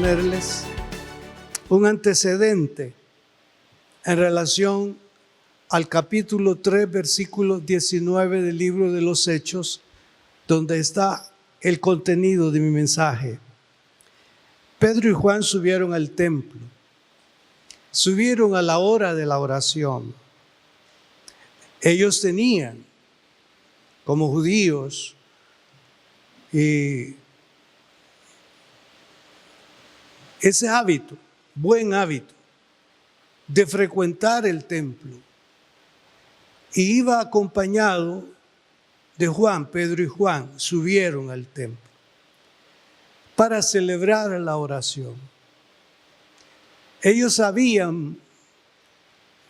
ponerles un antecedente en relación al capítulo 3, versículo 19 del libro de los Hechos, donde está el contenido de mi mensaje. Pedro y Juan subieron al templo, subieron a la hora de la oración. Ellos tenían, como judíos, y ese hábito, buen hábito, de frecuentar el templo. Y iba acompañado de Juan. Pedro y Juan subieron al templo para celebrar la oración. Ellos sabían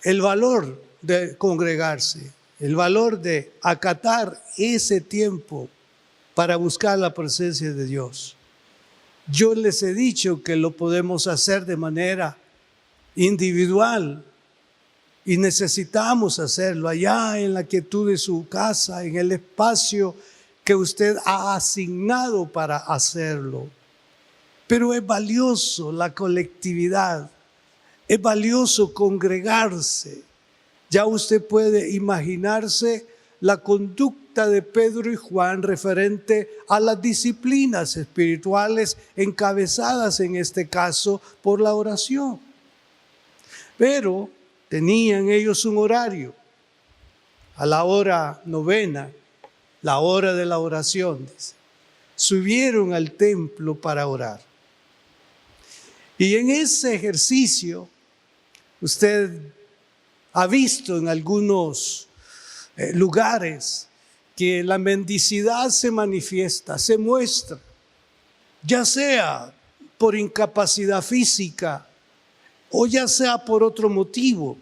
el valor de congregarse, el valor de acatar ese tiempo para buscar la presencia de Dios. Yo les he dicho que lo podemos hacer de manera individual y necesitamos hacerlo allá en la quietud de su casa, en el espacio que usted ha asignado para hacerlo. Pero es valioso la colectividad, es valioso congregarse. Ya usted puede imaginarse la conducta de Pedro y Juan referente a las disciplinas espirituales encabezadas en este caso por la oración. Pero tenían ellos un horario, a la hora novena, la hora de la oración, dice. Subieron al templo para orar. Y en ese ejercicio, usted ha visto en algunos lugares que la mendicidad se manifiesta, se muestra, ya sea por incapacidad física o ya sea por otro motivo.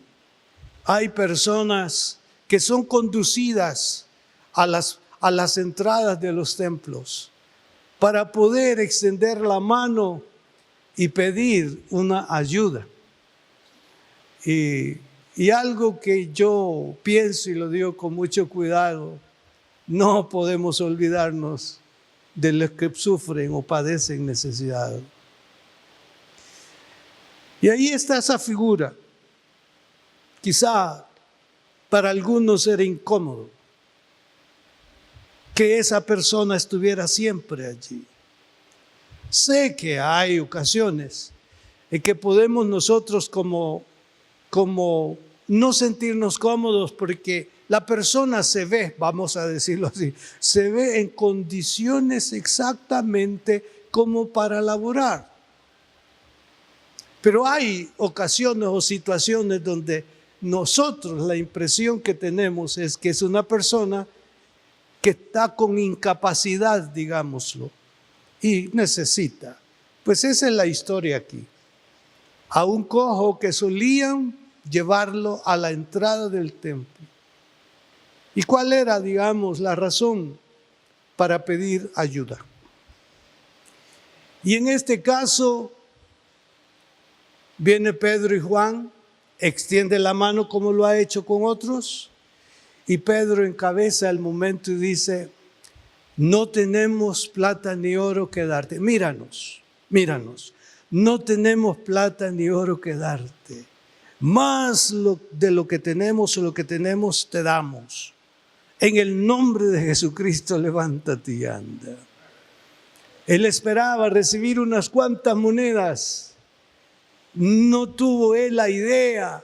Hay personas que son conducidas a las entradas de los templos para poder extender la mano y pedir una ayuda. Y algo que yo pienso y lo digo con mucho cuidado, no podemos olvidarnos de los que sufren o padecen necesidad. Y ahí está esa figura. Quizá para algunos era incómodo que esa persona estuviera siempre allí. Sé que hay ocasiones en que podemos nosotros como no sentirnos cómodos porque la persona se ve, vamos a decirlo así, se ve en condiciones exactamente como para laborar. Pero hay ocasiones o situaciones donde nosotros la impresión que tenemos es que es una persona que está con incapacidad, digámoslo, y necesita. Pues esa es la historia aquí. A un cojo que solían llevarlo a la entrada del templo. ¿Y cuál era, digamos, la razón para pedir ayuda? Y en este caso, viene Pedro y Juan, extiende la mano como lo ha hecho con otros, y Pedro encabeza el momento y dice: no tenemos plata ni oro que darte. Míranos, no tenemos plata ni oro que darte. Más de lo que tenemos o lo que tenemos te damos. En el nombre de Jesucristo, levántate y anda. Él esperaba recibir unas cuantas monedas. No tuvo él la idea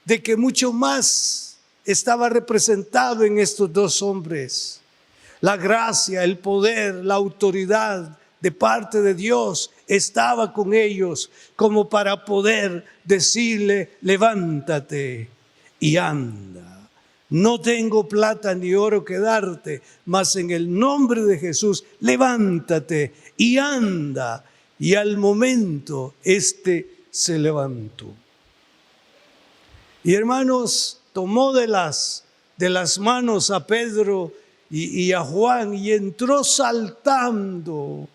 de que mucho más estaba representado en estos dos hombres. La gracia, el poder, la autoridad de parte de Dios estaba con ellos como para poder decirle: levántate y anda. No tengo plata ni oro que darte, mas en el nombre de Jesús, levántate y anda. Y al momento se levantó. Y hermanos, tomó de las manos a Pedro y a Juan y entró saltando.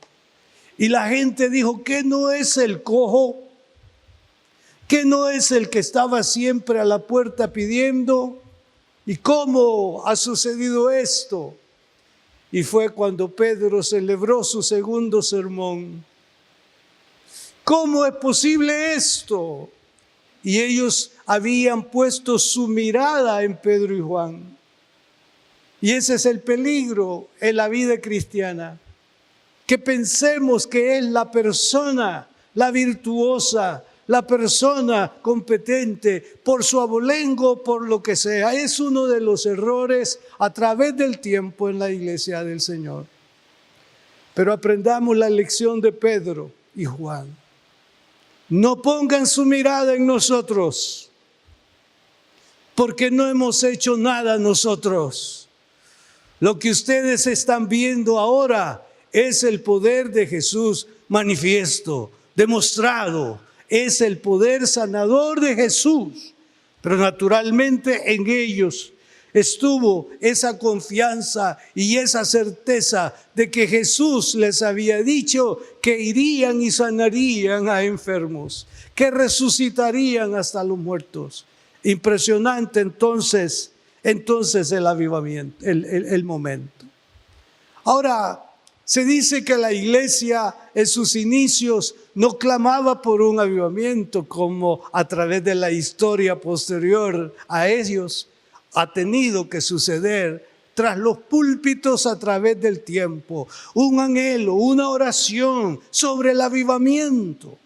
Y la gente dijo: ¿qué no es el cojo? ¿Qué no es el que estaba siempre a la puerta pidiendo? ¿Y cómo ha sucedido esto? Y fue cuando Pedro celebró su segundo sermón. ¿Cómo es posible esto? Y ellos habían puesto su mirada en Pedro y Juan. Y ese es el peligro en la vida cristiana, que pensemos que es la persona, la virtuosa, la persona competente, por su abolengo, por lo que sea. Es uno de los errores a través del tiempo en la iglesia del Señor. Pero aprendamos la lección de Pedro y Juan. No pongan su mirada en nosotros, porque no hemos hecho nada nosotros. Lo que ustedes están viendo ahora es el poder de Jesús manifiesto, demostrado. Es el poder sanador de Jesús. Pero naturalmente en ellos estuvo esa confianza y esa certeza de que Jesús les había dicho que irían y sanarían a enfermos, que resucitarían hasta los muertos. Impresionante entonces el avivamiento, el momento. Ahora, se dice que la iglesia en sus inicios no clamaba por un avivamiento como a través de la historia posterior a ellos ha tenido que suceder tras los púlpitos a través del tiempo. Un anhelo, una oración sobre el avivamiento.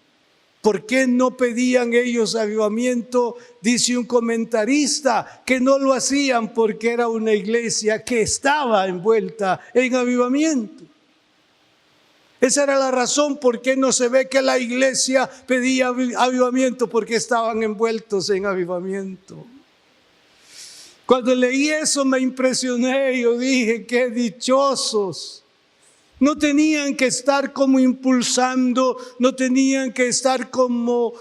¿Por qué no pedían ellos avivamiento? Dice un comentarista que no lo hacían porque era una iglesia que estaba envuelta en avivamiento. Esa era la razón por qué no se ve que la iglesia pedía avivamiento, porque estaban envueltos en avivamiento. Cuando leí eso me impresioné, yo dije, qué dichosos. No tenían que estar como impulsando, no tenían que estar como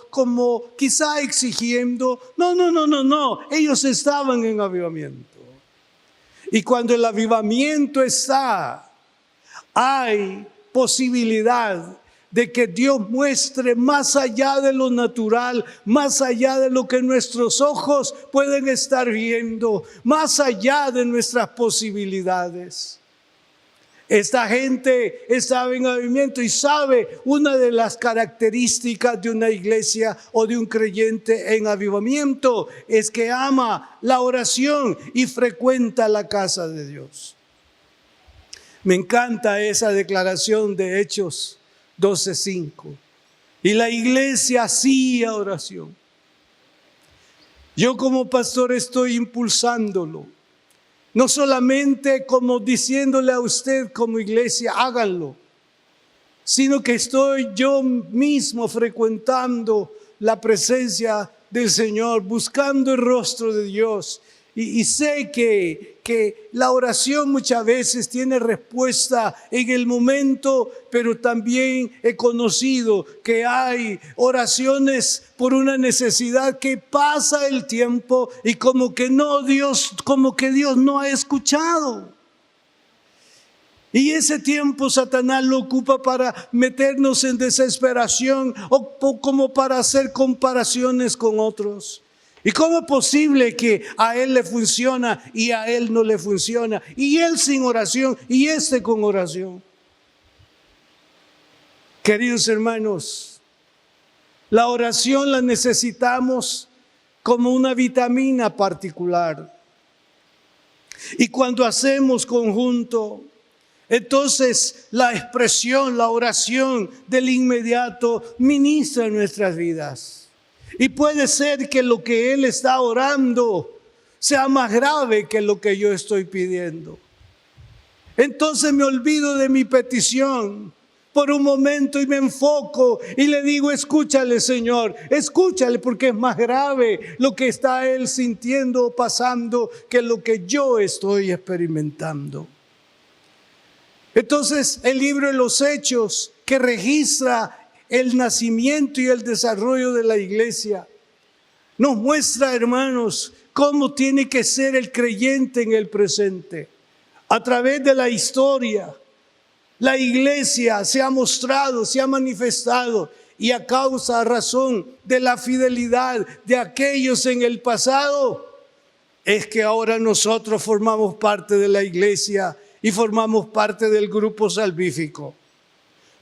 quizá exigiendo. No. Ellos estaban en avivamiento. Y cuando el avivamiento está, hay posibilidad de que Dios muestre más allá de lo natural, más allá de lo que nuestros ojos pueden estar viendo, más allá de nuestras posibilidades. Esta gente estaba en avivamiento y sabe una de las características de una iglesia o de un creyente en avivamiento es que ama la oración y frecuenta la casa de Dios. Me encanta esa declaración de Hechos 12:5. Y la iglesia hacía oración. Yo como pastor estoy impulsándolo. No solamente como diciéndole a usted como iglesia, háganlo. Sino que estoy yo mismo frecuentando la presencia del Señor, buscando el rostro de Dios. Y sé que la oración muchas veces tiene respuesta en el momento, pero también he conocido que hay oraciones por una necesidad que pasa el tiempo y como que Dios no ha escuchado. Y ese tiempo Satanás lo ocupa para meternos en desesperación o como para hacer comparaciones con otros. ¿Y cómo es posible que a él le funciona y a él no le funciona? Y él sin oración y este con oración. Queridos hermanos, la oración la necesitamos como una vitamina particular. Y cuando hacemos conjunto, entonces la expresión, la oración del inmediato ministra en nuestras vidas. Y puede ser que lo que él está orando sea más grave que lo que yo estoy pidiendo. Entonces me olvido de mi petición por un momento y me enfoco y le digo, escúchale Señor, escúchale porque es más grave lo que está él sintiendo o pasando que lo que yo estoy experimentando. Entonces el libro de los Hechos que registra el nacimiento y el desarrollo de la iglesia nos muestra, hermanos, cómo tiene que ser el creyente en el presente. A través de la historia, la iglesia se ha mostrado, se ha manifestado y a razón de la fidelidad de aquellos en el pasado, es que ahora nosotros formamos parte de la iglesia y formamos parte del grupo salvífico.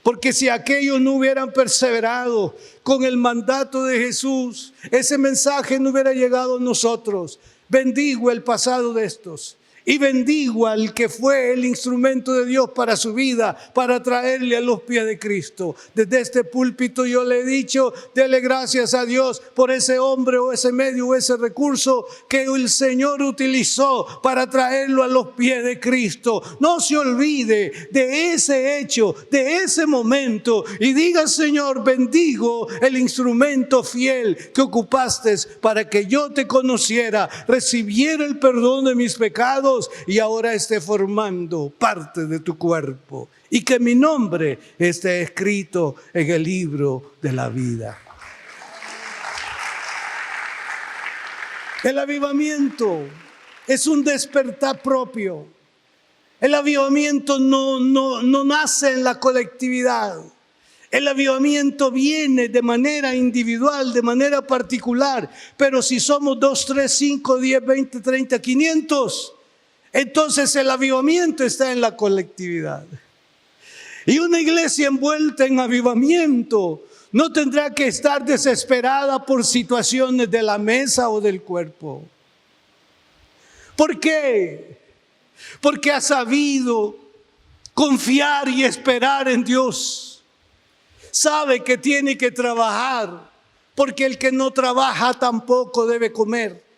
Porque si aquellos no hubieran perseverado con el mandato de Jesús, ese mensaje no hubiera llegado a nosotros. Bendigo el pasado de estos y bendigo al que fue el instrumento de Dios para su vida, para traerle a los pies de Cristo. Desde este púlpito yo le he dicho, dele gracias a Dios por ese hombre o ese medio o ese recurso que el Señor utilizó para traerlo a los pies de Cristo. No se olvide de ese hecho, de ese momento, y diga: Señor, bendigo el instrumento fiel que ocupaste para que yo te conociera, recibiera el perdón de mis pecados y ahora esté formando parte de tu cuerpo, y que mi nombre esté escrito en el libro de la vida. El avivamiento es un despertar propio. El avivamiento no nace en la colectividad. El avivamiento viene de manera individual, de manera particular. Pero si somos 2, 3, 5, 10, 20, 30, 500... entonces el avivamiento está en la colectividad. Y una iglesia envuelta en avivamiento no tendrá que estar desesperada por situaciones de la mesa o del cuerpo. ¿Por qué? Porque ha sabido confiar y esperar en Dios. Sabe que tiene que trabajar, porque el que no trabaja tampoco debe comer.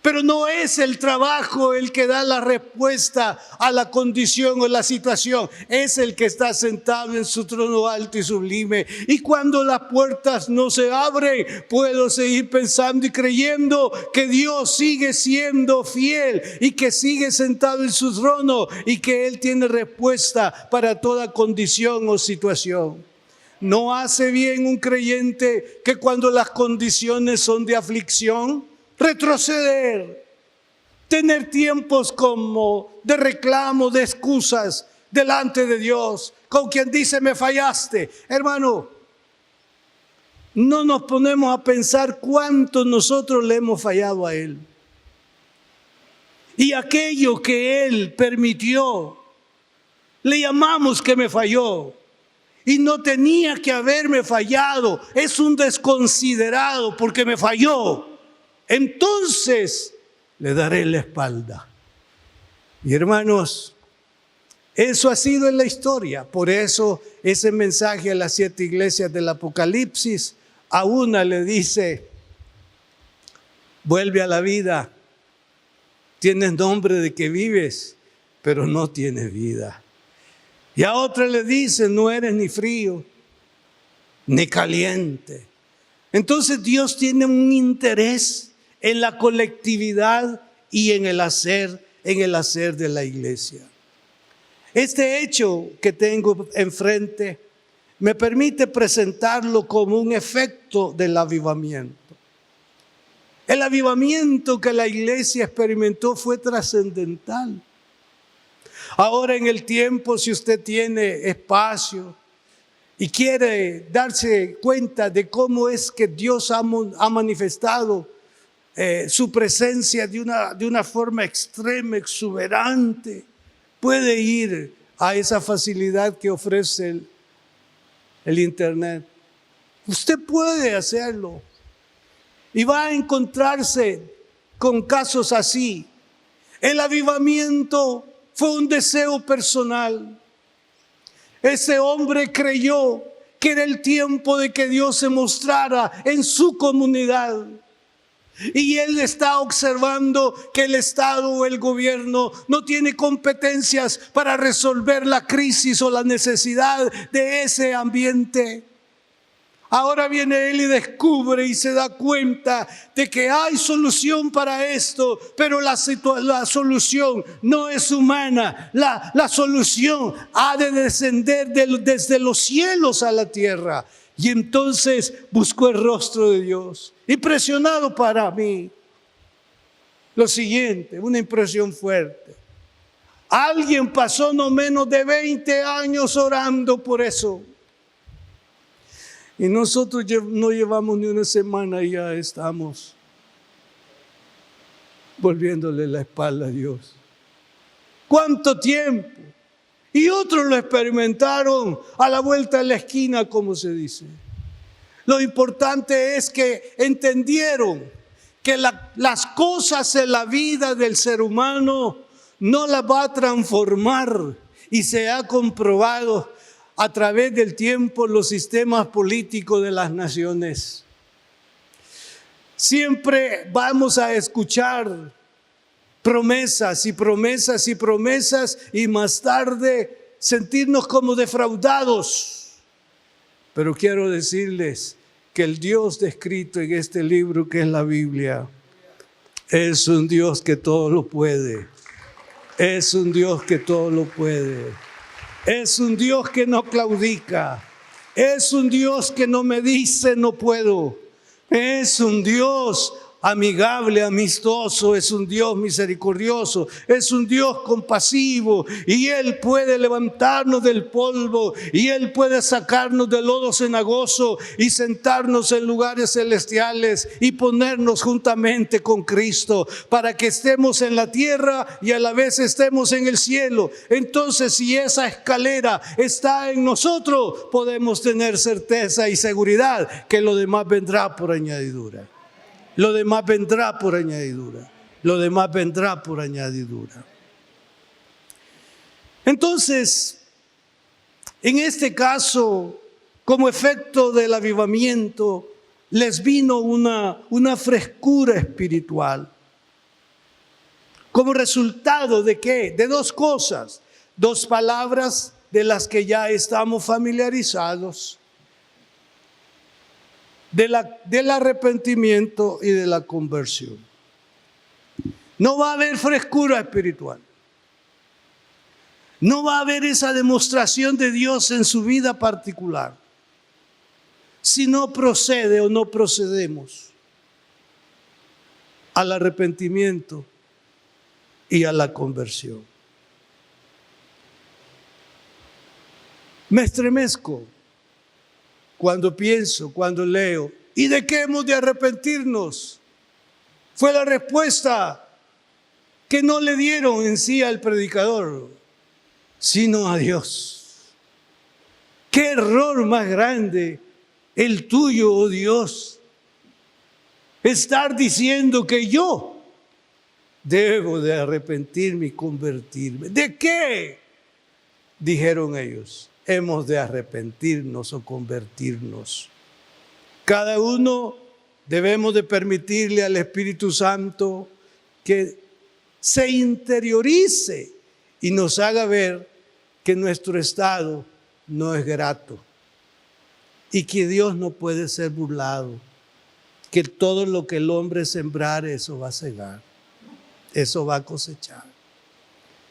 Pero no es el trabajo el que da la respuesta a la condición o la situación. Es el que está sentado en su trono alto y sublime. Y cuando las puertas no se abren, puedo seguir pensando y creyendo que Dios sigue siendo fiel y que sigue sentado en su trono y que Él tiene respuesta para toda condición o situación. No hace bien un creyente que cuando las condiciones son de aflicción, retroceder, tener tiempos como de reclamo, de excusas delante de Dios, con quien dice: me fallaste. Hermano, no nos ponemos a pensar cuánto nosotros le hemos fallado a Él. Y aquello que Él permitió, le llamamos que me falló. Y no tenía que haberme fallado. Es un desconsiderado porque me falló. Entonces le daré la espalda. Y hermanos, eso ha sido en la historia. Por eso ese mensaje a las 7 iglesias del Apocalipsis, a una le dice: vuelve a la vida. Tienes nombre de que vives, pero no tienes vida. Y a otra le dice: no eres ni frío ni caliente. Entonces Dios tiene un interés en la colectividad y en el hacer de la iglesia. Este hecho que tengo enfrente me permite presentarlo como un efecto del avivamiento. El avivamiento que la iglesia experimentó fue trascendental. Ahora en el tiempo, si usted tiene espacio y quiere darse cuenta de cómo es que Dios ha manifestado su presencia de una forma extrema, exuberante, puede ir a esa facilidad que ofrece el internet. Usted puede hacerlo y va a encontrarse con casos así. El avivamiento fue un deseo personal. Ese hombre creyó que era el tiempo de que Dios se mostrara en su comunidad. Y él está observando que el Estado o el gobierno no tiene competencias para resolver la crisis o la necesidad de ese ambiente. Ahora viene él y descubre y se da cuenta de que hay solución para esto, pero la solución no es humana. La solución ha de descender desde los cielos a la tierra. Y entonces buscó el rostro de Dios. Impresionado para mí. Lo siguiente, una impresión fuerte. Alguien pasó no menos de 20 años orando por eso. Y nosotros no llevamos ni una semana y ya estamos volviéndole la espalda a Dios. ¿Cuánto tiempo? Y otros lo experimentaron a la vuelta de la esquina, como se dice. Lo importante es que entendieron que las cosas en la vida del ser humano no las va a transformar, y se ha comprobado a través del tiempo los sistemas políticos de las naciones. Siempre vamos a escuchar promesas y promesas y promesas, y más tarde sentirnos como defraudados. Pero quiero decirles que el Dios descrito en este libro, que es la Biblia, es un Dios que todo lo puede. Es un Dios que todo lo puede. Es un Dios que no claudica. Es un Dios que no me dice no puedo. Es un Dios amigable, amistoso, es un Dios misericordioso, es un Dios compasivo, y Él puede levantarnos del polvo, y Él puede sacarnos del lodo cenagoso y sentarnos en lugares celestiales y ponernos juntamente con Cristo para que estemos en la tierra y a la vez estemos en el cielo. Entonces, si esa escalera está en nosotros, podemos tener certeza y seguridad que lo demás vendrá por añadidura. Lo demás vendrá por añadidura. Lo demás vendrá por añadidura. Entonces, en este caso, como efecto del avivamiento, les vino una frescura espiritual. ¿Como resultado de qué? De dos cosas. Dos palabras de las que ya estamos familiarizados. Del arrepentimiento y de la conversión. No va a haber frescura espiritual. No va a haber esa demostración de Dios en su vida particular si no procede o no procedemos al arrepentimiento y a la conversión. Me estremezco cuando pienso, cuando leo, ¿y de qué hemos de arrepentirnos? Fue la respuesta que no le dieron en sí al predicador, sino a Dios. ¡Qué error más grande el tuyo, oh Dios! Estar diciendo que yo debo de arrepentirme y convertirme. ¿De qué? Dijeron ellos. Hemos de arrepentirnos o convertirnos. Cada uno debemos de permitirle al Espíritu Santo que se interiorice y nos haga ver que nuestro estado no es grato y que Dios no puede ser burlado, que todo lo que el hombre sembrare, eso va a segar, eso va a cosechar.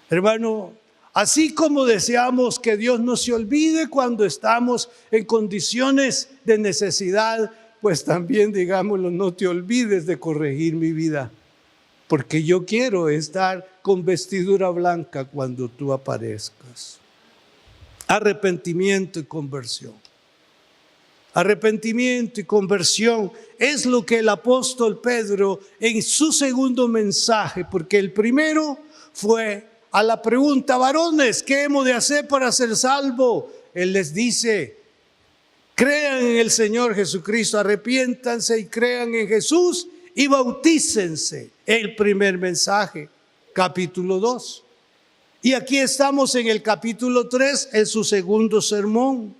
Hermano, así como deseamos que Dios no se olvide cuando estamos en condiciones de necesidad, pues también, digámoslo, no te olvides de corregir mi vida, porque yo quiero estar con vestidura blanca cuando tú aparezcas. Arrepentimiento y conversión. Arrepentimiento y conversión es lo que el apóstol Pedro en su segundo mensaje, porque el primero fue a la pregunta, varones, ¿qué hemos de hacer para ser salvo? Él les dice, crean en el Señor Jesucristo, arrepiéntanse y crean en Jesús y bautícense. El primer mensaje, capítulo 2. Y aquí estamos en el capítulo 3, en su segundo sermón.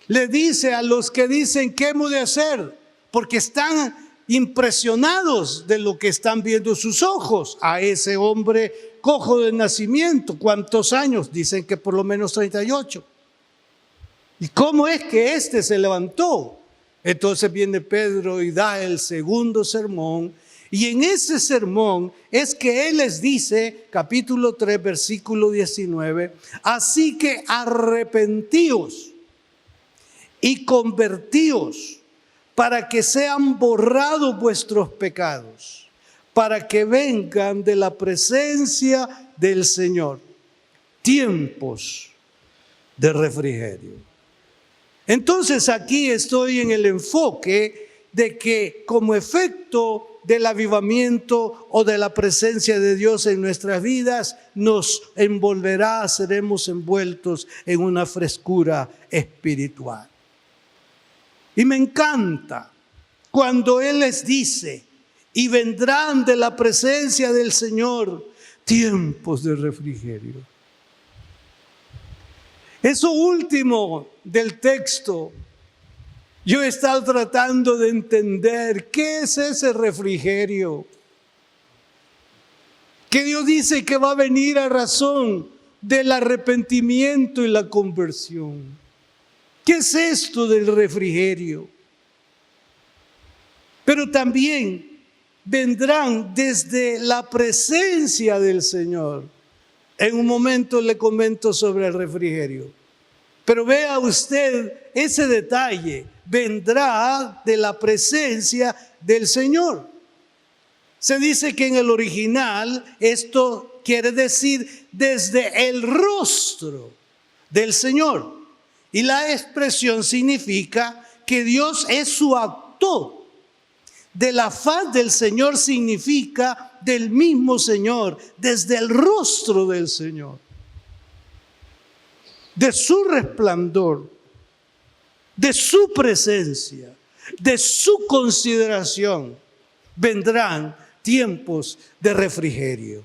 Le dice a los que dicen, ¿qué hemos de hacer? Porque están impresionados de lo que están viendo sus ojos. A ese hombre cojo de nacimiento, ¿cuántos años? Dicen que por lo menos 38. ¿Y cómo es que éste se levantó? Entonces viene Pedro y da el segundo sermón. Y en ese sermón es que él les dice, capítulo 3, versículo 19, así que arrepentíos y convertíos para que sean borrados vuestros pecados, para que vengan de la presencia del Señor tiempos de refrigerio. Entonces aquí estoy en el enfoque de que como efecto del avivamiento o de la presencia de Dios en nuestras vidas nos envolverá, seremos envueltos en una frescura espiritual. Y me encanta cuando Él les dice, y vendrán de la presencia del Señor tiempos de refrigerio. Eso último del texto, yo he estado tratando de entender qué es ese refrigerio. Que Dios dice que va a venir a razón del arrepentimiento y la conversión. ¿Qué es esto del refrigerio? Pero también vendrán desde la presencia del Señor. En un momento le comento sobre el refrigerio. Pero vea usted ese detalle, vendrá de la presencia del Señor. Se dice que en el original esto quiere decir desde el rostro del Señor. Y la expresión significa que Dios es su actor. De la faz del Señor significa del mismo Señor, desde el rostro del Señor. De su resplandor, de su presencia, de su consideración, vendrán tiempos de refrigerio.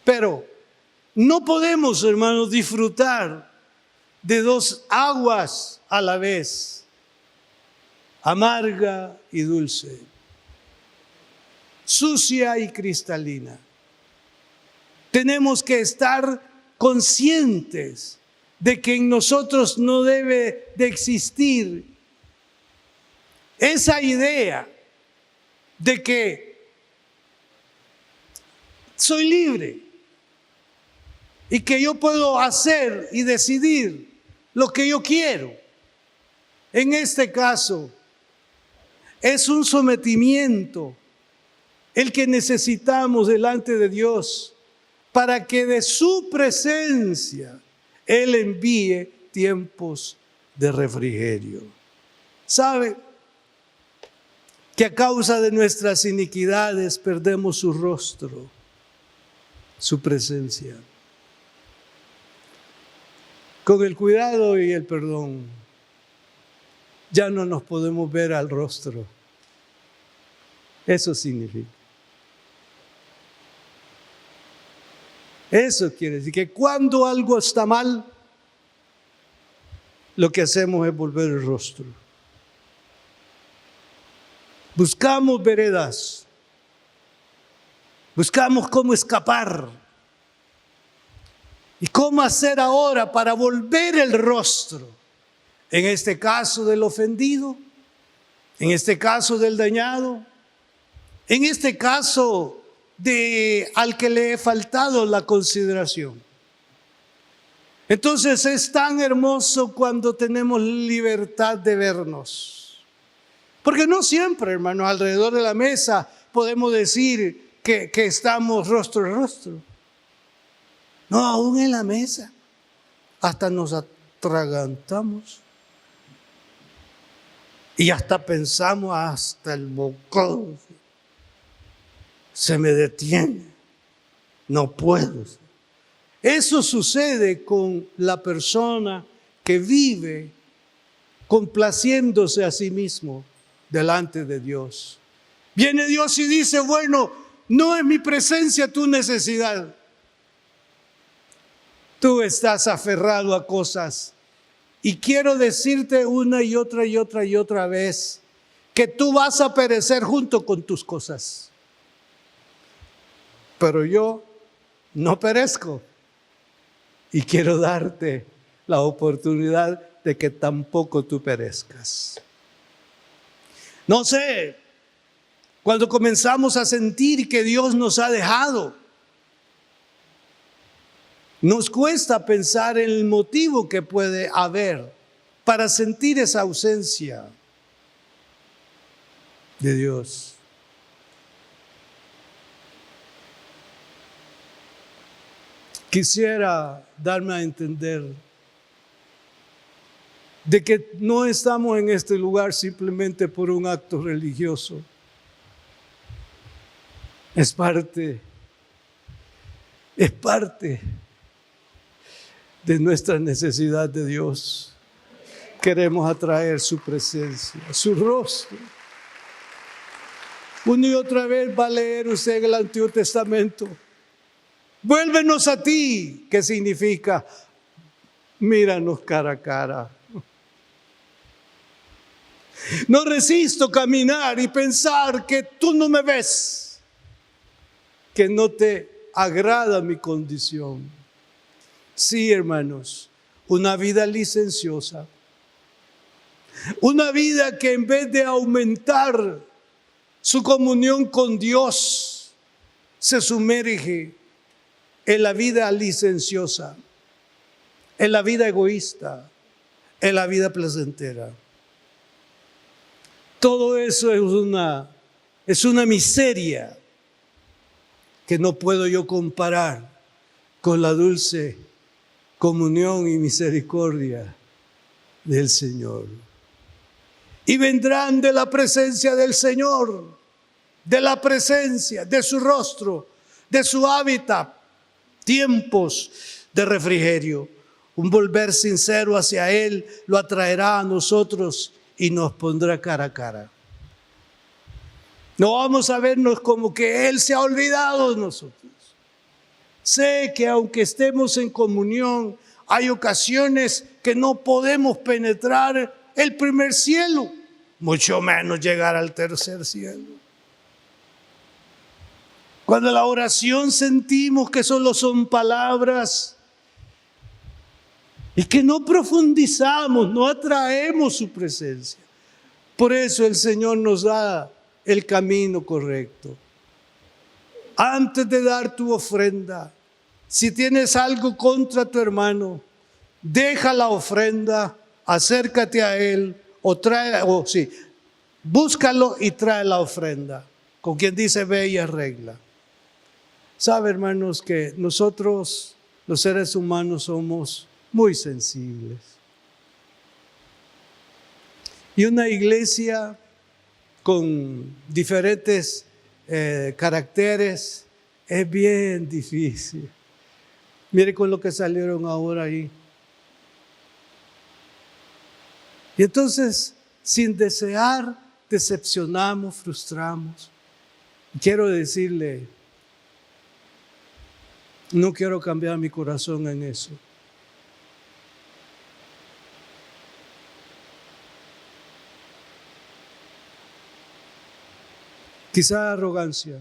Pero no podemos, hermanos, disfrutar de dos aguas a la vez, amarga y dulce, sucia y cristalina. Tenemos que estar conscientes de que en nosotros no debe de existir esa idea de que soy libre y que yo puedo hacer y decidir lo que yo quiero. En este caso, es un sometimiento el que necesitamos delante de Dios para que de su presencia Él envíe tiempos de refrigerio. ¿Sabe que a causa de nuestras iniquidades perdemos su rostro, su presencia? Con el cuidado y el perdón, ya no nos podemos ver al rostro. Eso significa. Eso quiere decir que cuando algo está mal, lo que hacemos es volver el rostro. Buscamos veredas. Buscamos cómo escapar. ¿Y cómo hacer ahora para volver el rostro? En este caso del ofendido, en este caso del dañado, en este caso al que le he faltado la consideración. Entonces es tan hermoso cuando tenemos libertad de vernos. Porque no siempre, hermanos, alrededor de la mesa podemos decir que estamos rostro a rostro. No, aún en la mesa, hasta nos atragantamos. Y hasta pensamos, hasta el bocado se me detiene, no puedo. Eso sucede con la persona que vive complaciéndose a sí mismo delante de Dios. Viene Dios y dice, bueno, no es mi presencia tu necesidad. Tú estás aferrado a cosas. Y quiero decirte una y otra vez que tú vas a perecer junto con tus cosas. Pero yo no perezco y quiero darte la oportunidad de que tampoco tú perezcas. No sé, cuando comenzamos a sentir que Dios nos ha dejado, nos cuesta pensar en el motivo que puede haber para sentir esa ausencia de Dios. Quisiera darme a entender de que no estamos en este lugar simplemente por un acto religioso, Es parte de nuestra necesidad de Dios. Queremos atraer su presencia, su rostro. Una y otra vez va a leer usted en el Antiguo Testamento. Vuélvenos a ti, ¿qué significa? Míranos cara a cara. No resisto caminar y pensar que tú no me ves, que no te agrada mi condición. Sí, hermanos, una vida licenciosa, una vida que en vez de aumentar su comunión con Dios, se sumerge en la vida licenciosa, en la vida egoísta, en la vida placentera. Todo eso es una miseria que no puedo yo comparar con la dulce comunión y misericordia del Señor. Y vendrán de la presencia del Señor, de la presencia, de su rostro, de su hábitat, tiempos de refrigerio. Un volver sincero hacia Él lo atraerá a nosotros y nos pondrá cara a cara. No vamos a vernos como que Él se ha olvidado de nosotros. Sé que aunque estemos en comunión, hay ocasiones que no podemos penetrar el primer cielo, mucho menos llegar al tercer cielo. Cuando la oración sentimos que solo son palabras y que no profundizamos, no atraemos su presencia. Por eso el Señor nos da el camino correcto. Antes de dar tu ofrenda, si tienes algo contra tu hermano, deja la ofrenda, acércate a él búscalo y trae la ofrenda. Con quien dice ve y arregla. Sabe, hermanos, que nosotros, los seres humanos, somos muy sensibles. Y una iglesia con diferentes caracteres es bien difícil. Mire con lo que salieron ahora ahí. Y entonces, sin desear, decepcionamos, frustramos. Quiero decirle, no quiero cambiar mi corazón en eso. Quizá arrogancia,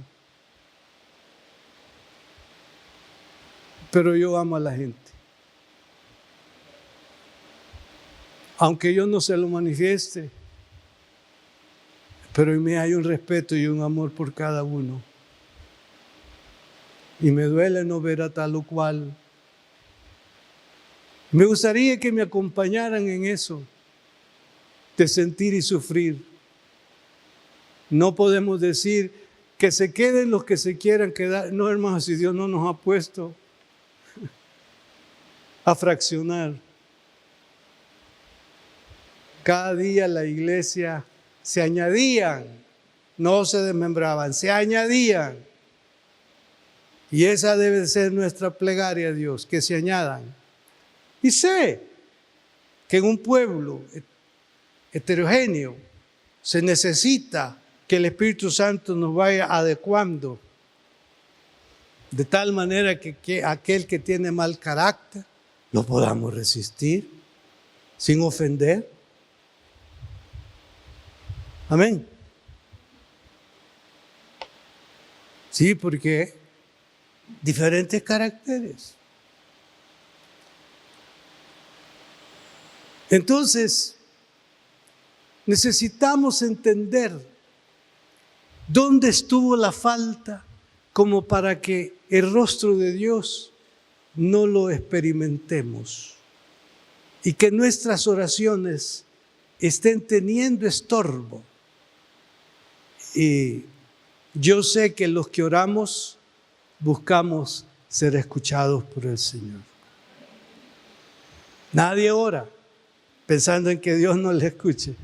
pero yo amo a la gente. Aunque yo no se lo manifieste, pero en mí hay un respeto y un amor por cada uno. Y me duele no ver a tal o cual. Me gustaría que me acompañaran en eso, de sentir y sufrir. No podemos decir que se queden los que se quieran quedar. No, hermanos, si Dios no nos ha puesto a fraccionar. Cada día la iglesia se añadían, no se desmembraban, se añadían. Y esa debe ser nuestra plegaria a Dios, que se añadan. Y sé que en un pueblo heterogéneo se necesita que el Espíritu Santo nos vaya adecuando de tal manera que aquel que tiene mal carácter lo podamos resistir sin ofender. Amén. Sí, porque diferentes caracteres. Entonces, necesitamos entender dónde estuvo la falta como para que el rostro de Dios no lo experimentemos y que nuestras oraciones estén teniendo estorbo. Y yo sé que los que oramos buscamos ser escuchados por el Señor. Nadie ora pensando en que Dios no le escuche.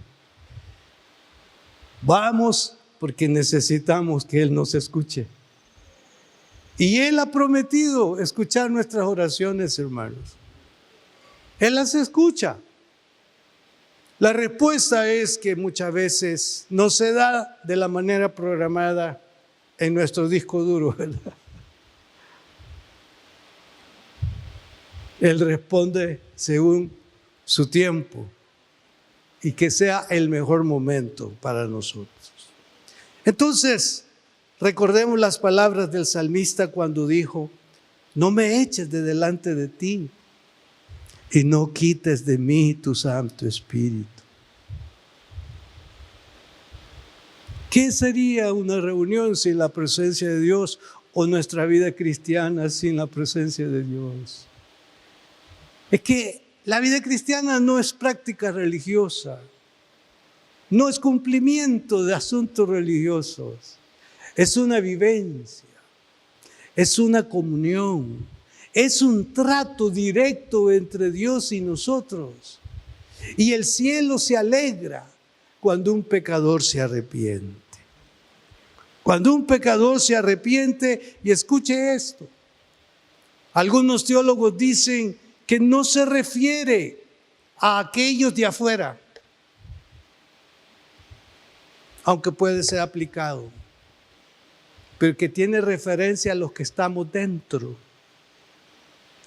Vamos porque necesitamos que Él nos escuche Y Él ha prometido escuchar nuestras oraciones, hermanos. Él las escucha. La respuesta es que muchas veces no se da de la manera programada en nuestro disco duro, ¿verdad? Él responde según su tiempo y que sea el mejor momento para nosotros. Entonces, recordemos las palabras del salmista cuando dijo: no me eches de delante de ti y no quites de mí tu Santo Espíritu. ¿Qué sería una reunión sin la presencia de Dios o nuestra vida cristiana sin la presencia de Dios? Es que la vida cristiana no es práctica religiosa, no es cumplimiento de asuntos religiosos, es una vivencia, es una comunión, es un trato directo entre Dios y nosotros. Y el cielo se alegra cuando un pecador se arrepiente. Cuando un pecador se arrepiente, y escuche esto, algunos teólogos dicen que no se refiere a aquellos de afuera, aunque puede ser aplicado, pero que tiene referencia a los que estamos dentro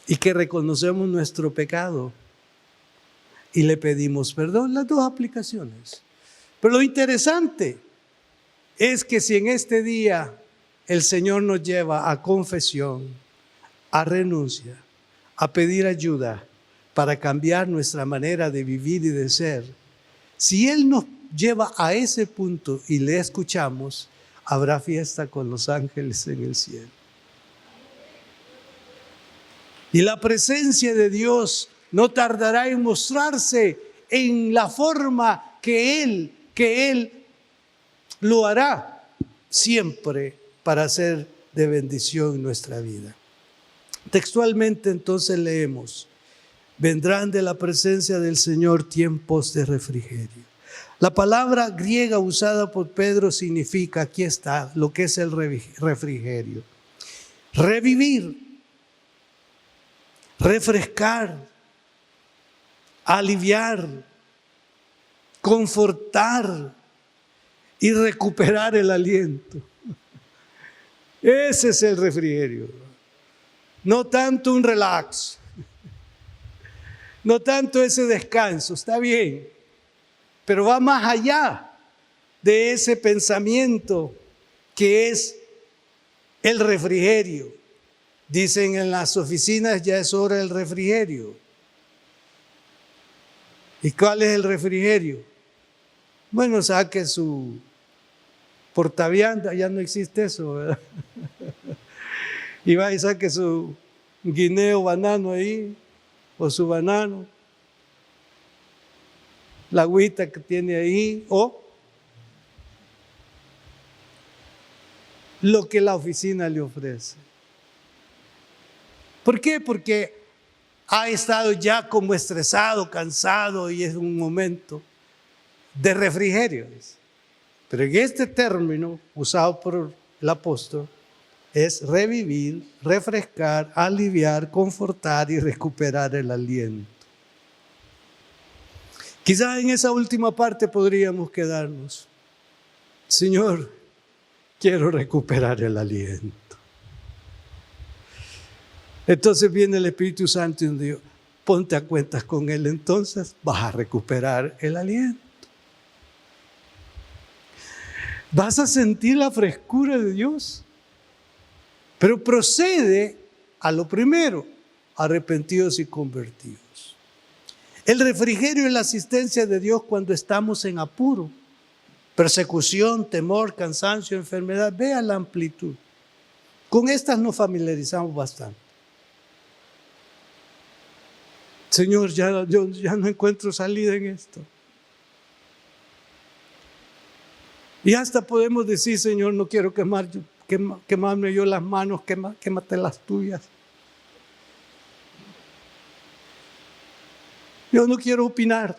y que reconocemos nuestro pecado y le pedimos perdón. Las dos aplicaciones. Pero lo interesante es que si en este día el Señor nos lleva a confesión, a renuncia, a pedir ayuda para cambiar nuestra manera de vivir y de ser, si Él nos lleva a ese punto y le escuchamos, habrá fiesta con los ángeles en el cielo. Y la presencia de Dios no tardará en mostrarse en la forma que Él lo hará siempre para ser de bendición en nuestra vida. Textualmente entonces leemos: vendrán de la presencia del Señor tiempos de refrigerio. La palabra griega usada por Pedro significa, aquí está, lo que es el refrigerio. Revivir, refrescar, aliviar, confortar y recuperar el aliento. Ese es el refrigerio. No tanto un relax, no tanto ese descanso, está bien, pero va más allá de ese pensamiento que es el refrigerio. Dicen en las oficinas: ya es hora del refrigerio. ¿Y cuál es el refrigerio? Bueno, saque su portavianda, ya no existe eso, ¿verdad? Y va y saque su guineo banano ahí, o su banano, la agüita que tiene ahí, o lo que la oficina le ofrece. ¿Por qué? Porque ha estado ya como estresado, cansado, y es un momento de refrigerio. Pero en este término usado por el apóstol es revivir, refrescar, aliviar, confortar y recuperar el aliento. Quizás en esa última parte podríamos quedarnos: Señor, quiero recuperar el aliento. Entonces viene el Espíritu Santo y nos dice: ponte a cuentas con Él, entonces vas a recuperar el aliento. Vas a sentir la frescura de Dios. Pero procede a lo primero: arrepentidos y convertidos. El refrigerio es la asistencia de Dios cuando estamos en apuro, persecución, temor, cansancio, enfermedad. Vea la amplitud. Con estas nos familiarizamos bastante. Señor, yo ya no encuentro salida en esto. Y hasta podemos decir: Señor, no quiero quemarme yo las manos, quémate las tuyas. Yo no quiero opinar.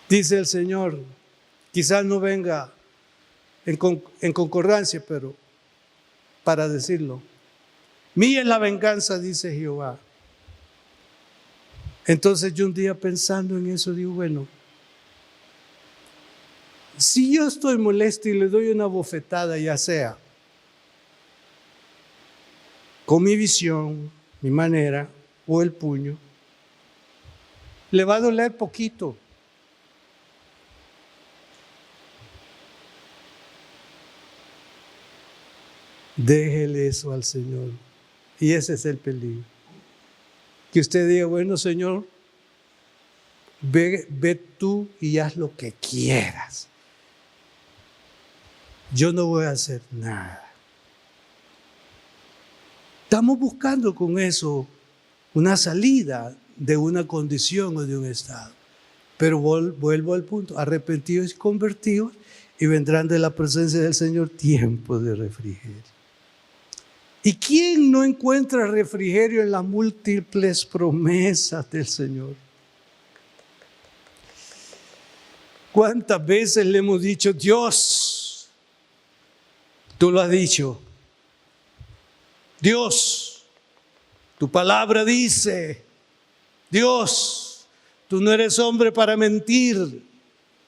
Dice el Señor: quizás no venga en concordancia, pero para decirlo. Mía es la venganza, dice Jehová. Entonces yo un día pensando en eso digo, bueno, si yo estoy molesto y le doy una bofetada, ya sea con mi visión, mi manera o el puño, le va a doler poquito. Déjele eso al Señor. Y ese es el peligro. Que usted diga, bueno, Señor, ve tú y haz lo que quieras. Yo no voy a hacer nada. Estamos buscando con eso una salida de una condición o de un estado. Pero vuelvo al punto, arrepentidos y convertidos, y vendrán de la presencia del Señor tiempos de refrigerio. ¿Y quién no encuentra refrigerio en las múltiples promesas del Señor? ¿Cuántas veces le hemos dicho, Dios, tú lo has dicho? Dios, tu palabra dice, Dios, tú no eres hombre para mentir.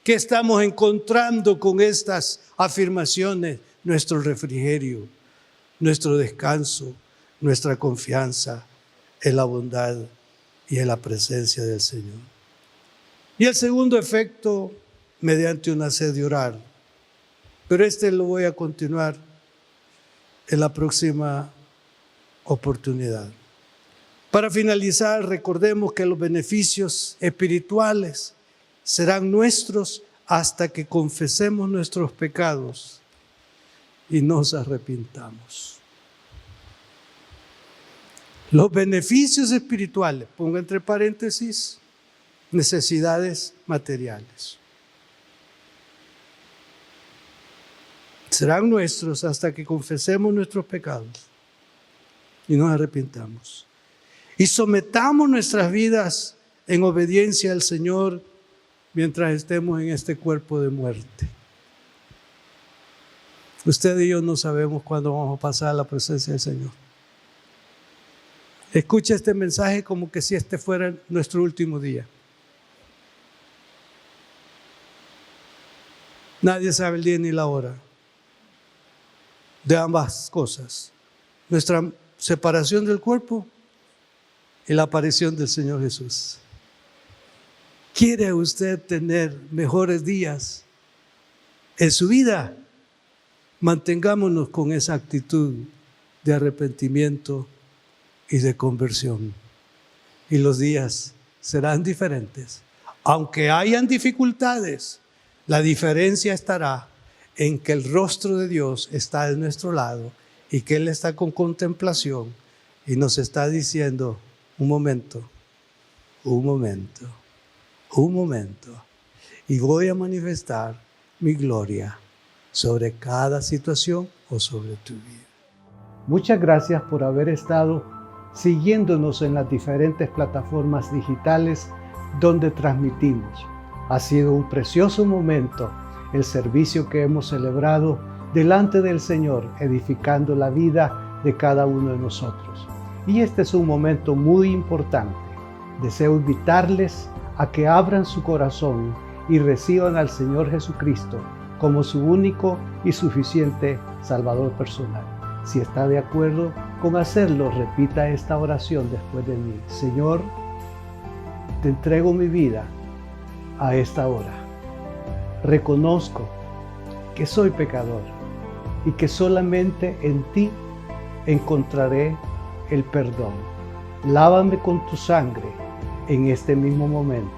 ¿Qué estamos encontrando con estas afirmaciones? Nuestro refrigerio, nuestro descanso, nuestra confianza en la bondad y en la presencia del Señor. Y el segundo efecto, mediante una sed de orar. Pero lo voy a continuar en la próxima oportunidad. Para finalizar, recordemos que los beneficios espirituales serán nuestros hasta que confesemos nuestros pecados y nos arrepintamos. Los beneficios espirituales, pongo entre paréntesis, necesidades materiales, serán nuestros hasta que confesemos nuestros pecados y nos arrepintamos. Y sometamos nuestras vidas en obediencia al Señor mientras estemos en este cuerpo de muerte. Usted y yo no sabemos cuándo vamos a pasar a la presencia del Señor. Escucha este mensaje como que si este fuera nuestro último día. Nadie sabe el día ni la hora de ambas cosas. Nuestra separación del cuerpo y la aparición del Señor Jesús. ¿Quiere usted tener mejores días en su vida? Mantengámonos con esa actitud de arrepentimiento y de conversión. Y los días serán diferentes. Aunque hayan dificultades, la diferencia estará en que el rostro de Dios está de nuestro lado y que Él está con contemplación y nos está diciendo, un momento, y voy a manifestar mi gloria sobre cada situación o sobre tu vida. Muchas gracias por haber estado siguiéndonos en las diferentes plataformas digitales donde transmitimos. Ha sido un precioso momento el servicio que hemos celebrado delante del Señor, edificando la vida de cada uno de nosotros. Y este es un momento muy importante. Deseo invitarles a que abran su corazón y reciban al Señor Jesucristo como su único y suficiente Salvador personal. Si está de acuerdo con hacerlo, repita esta oración después de mí. Señor, te entrego mi vida a esta hora. Reconozco que soy pecador y que solamente en ti encontraré el perdón. Lávame con tu sangre en este mismo momento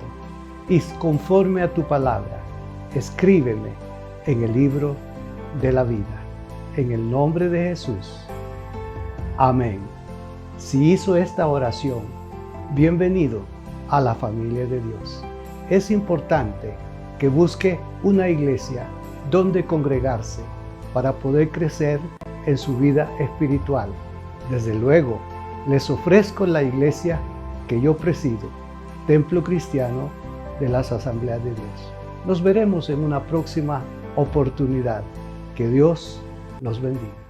y conforme a tu palabra, escríbeme en el libro de la vida. En el nombre de Jesús. Amén. Si hizo esta oración, bienvenido a la familia de Dios. Es importante que busque una iglesia donde congregarse para poder crecer en su vida espiritual. Desde luego, les ofrezco la iglesia que yo presido, Templo Cristiano de las Asambleas de Dios. Nos veremos en una próxima oportunidad. Que Dios los bendiga.